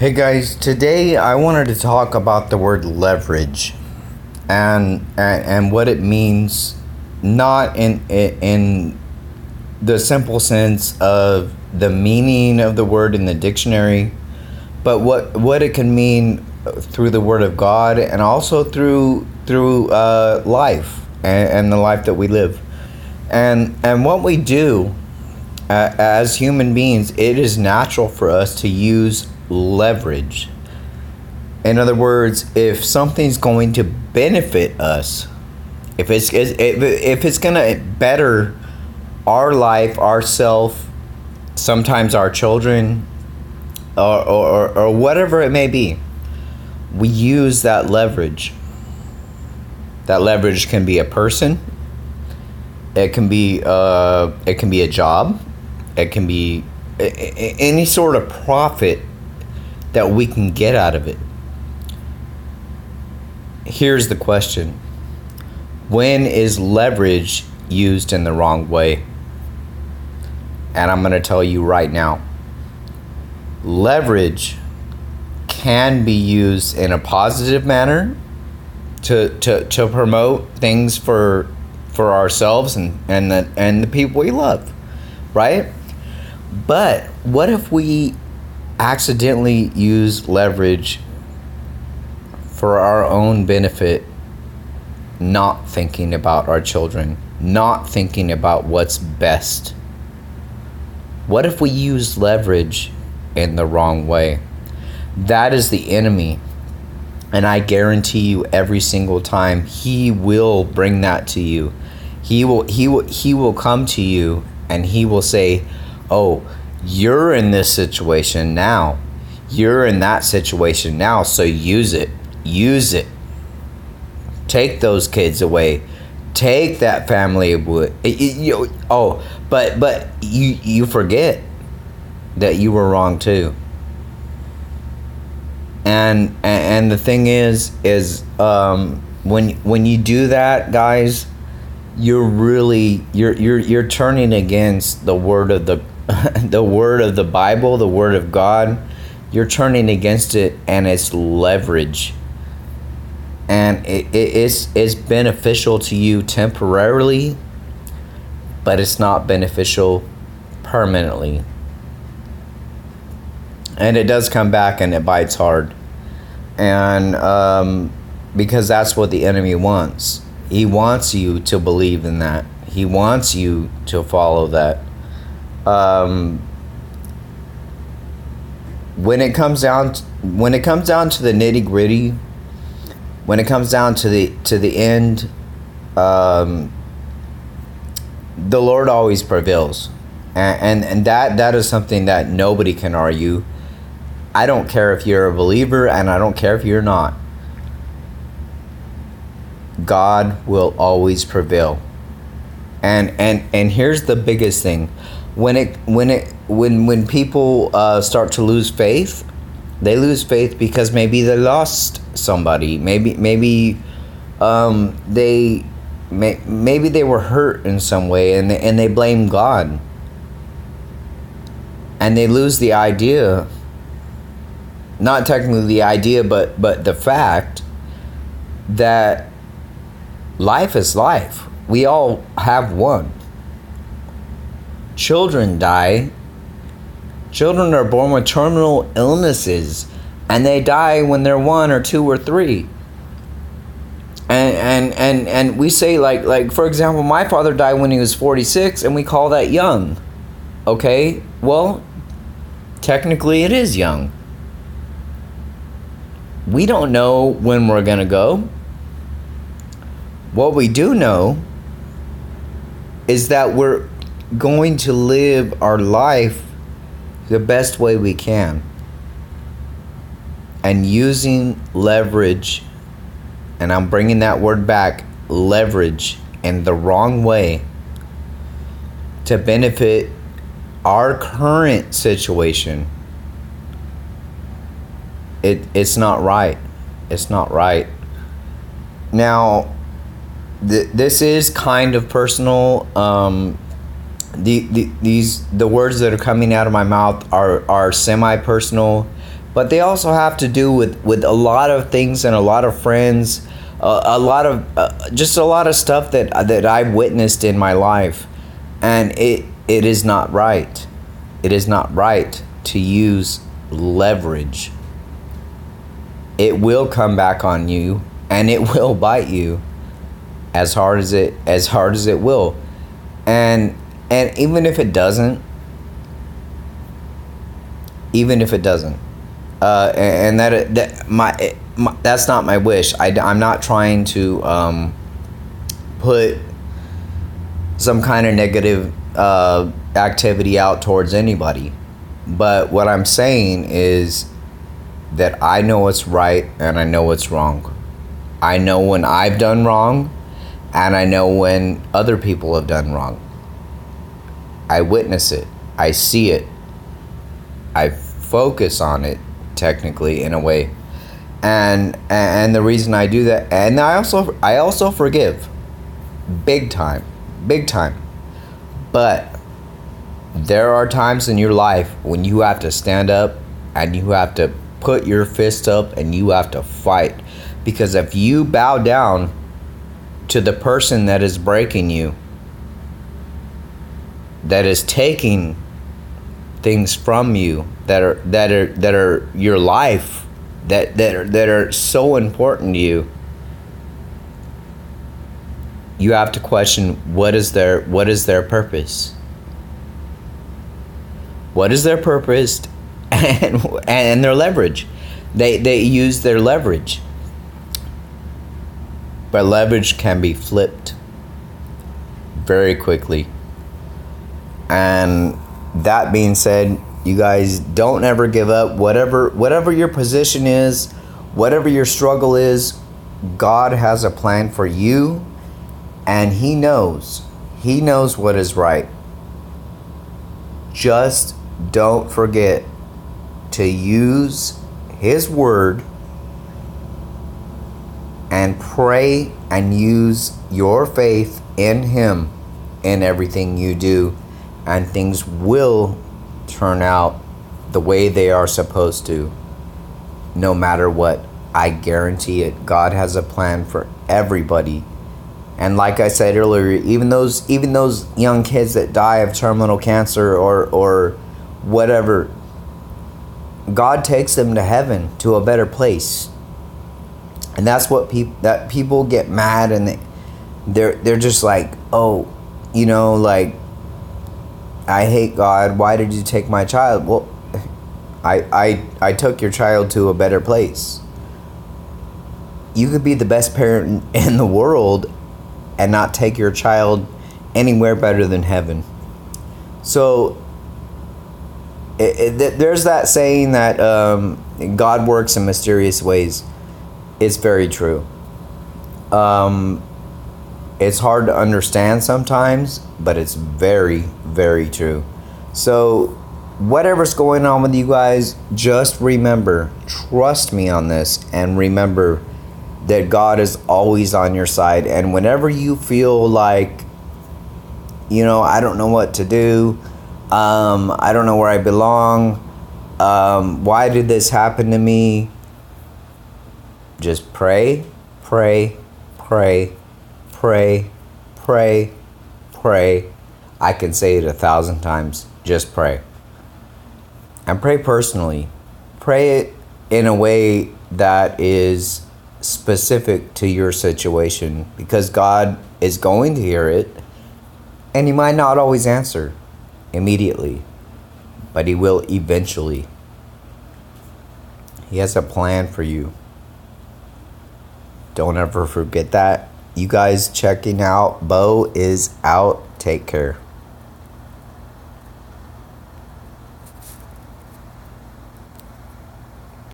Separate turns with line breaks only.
Hey guys, today I wanted to talk about the word leverage and what it means, not in the simple sense of the meaning of the word in the dictionary, but what it can mean through the word of God and also through life and the life that we live, and what we do as human beings. It is natural for us to use leverage. In other words, if something's going to benefit us, if it's going to better our life, ourself, sometimes our children, or whatever it may be, we use that leverage. That leverage can be a person. It can be a job. It can be any sort of profit that we can get out of it. Here's the question: when is leverage used in the wrong way? And I'm going to tell you right now. Leverage can be used in a positive manner to promote things for ourselves and the people we love, right? But what if we accidentally use leverage for our own benefit, not thinking about our children, not thinking about what's best? What if we use leverage in the wrong way? That is the enemy. And I guarantee you, every single time, he will bring that to you. He will come to you and he will say, "Oh, you're in this situation now. You're in that situation now, so use it. Use it. Take those kids away. Take that family away." But you forget that you were wrong too. And the thing is when you do that, guys, you're turning against the word of the word of the Bible, the word of God. You're turning against it, and it's leverage. And it's beneficial to you temporarily, but it's not beneficial permanently. And it does come back and it bites hard. And because that's what the enemy wants. He wants you to believe in that. He wants you to follow that. When it comes down to the nitty-gritty, when it comes down to the end, the Lord always prevails, and that is something that nobody can argue. I don't care if you're a believer, and I don't care if you're not. God will always prevail. And here's the biggest thing: when people start to lose faith, they lose faith because maybe they lost somebody. Maybe they were hurt in some way, and they blame God, and they lose the idea. Not technically the idea, but the fact that life is life. We all have one. Children die. Children are born with terminal illnesses, and they die when they're 1 or 2 or 3. And we say like for example, my father died when he was 46, and we call that young. Okay? Well, technically it is young. We don't know when we're going to go. What we do know is that we're going to live our life the best way we can. And using leverage, and I'm bringing that word back, leverage, in the wrong way to benefit our current situation, it's not right. It's not right. Now, this is kind of personal. The words that are coming out of my mouth are semi-personal, but they also have to do with a lot of things and a lot of friends, a lot of just a lot of stuff that I've witnessed in my life, and it is not right. It is not right to use leverage. It will come back on you, and it will bite you as hard as it will, and even if it doesn't, and that's not my wish. I'm not trying to put some kind of negative activity out towards anybody, but what I'm saying is that I know what's right and I know what's wrong. I know when I've done wrong, and I know when other people have done wrong. I witness it. I see it. I focus on it, technically, in a way. And the reason I do that, and I also forgive, big time. But there are times in your life when you have to stand up and you have to put your fist up and you have to fight, because if you bow down to the person that is breaking you, that is taking things from you, that are your life, that are so important to you, you have to question what is their purpose. What is their purpose, and their leverage. They use their leverage. But leverage can be flipped very quickly. And that being said, you guys, don't ever give up. Whatever your position is, whatever your struggle is, God has a plan for you, and He knows what is right. Just don't forget to use His word and pray and use your faith in Him in everything you do, and things will turn out the way they are supposed to, no matter what. I guarantee it. God has a plan for everybody. And like I said earlier, even those young kids that die of terminal cancer or whatever, God takes them to heaven, to a better place. And that's what people get mad, and they're just like, oh, like, I hate God. Why did you take my child? Well, I took your child to a better place. You could be the best parent in the world and not take your child anywhere better than heaven. So there's that saying that God works in mysterious ways. It's very true. It's hard to understand sometimes, but it's very, very true. So whatever's going on with you guys, just remember, trust me on this, and remember that God is always on your side. And whenever you feel like, I don't know what to do, I don't know where I belong, why did this happen to me? Just pray, pray, pray, pray, pray, pray. I can say it 1,000 times. Just pray. And pray personally. Pray it in a way that is specific to your situation, because God is going to hear it, and He might not always answer immediately, but He will eventually. He has a plan for you. Don't ever forget that. You guys checking out, Bo is out. Take care.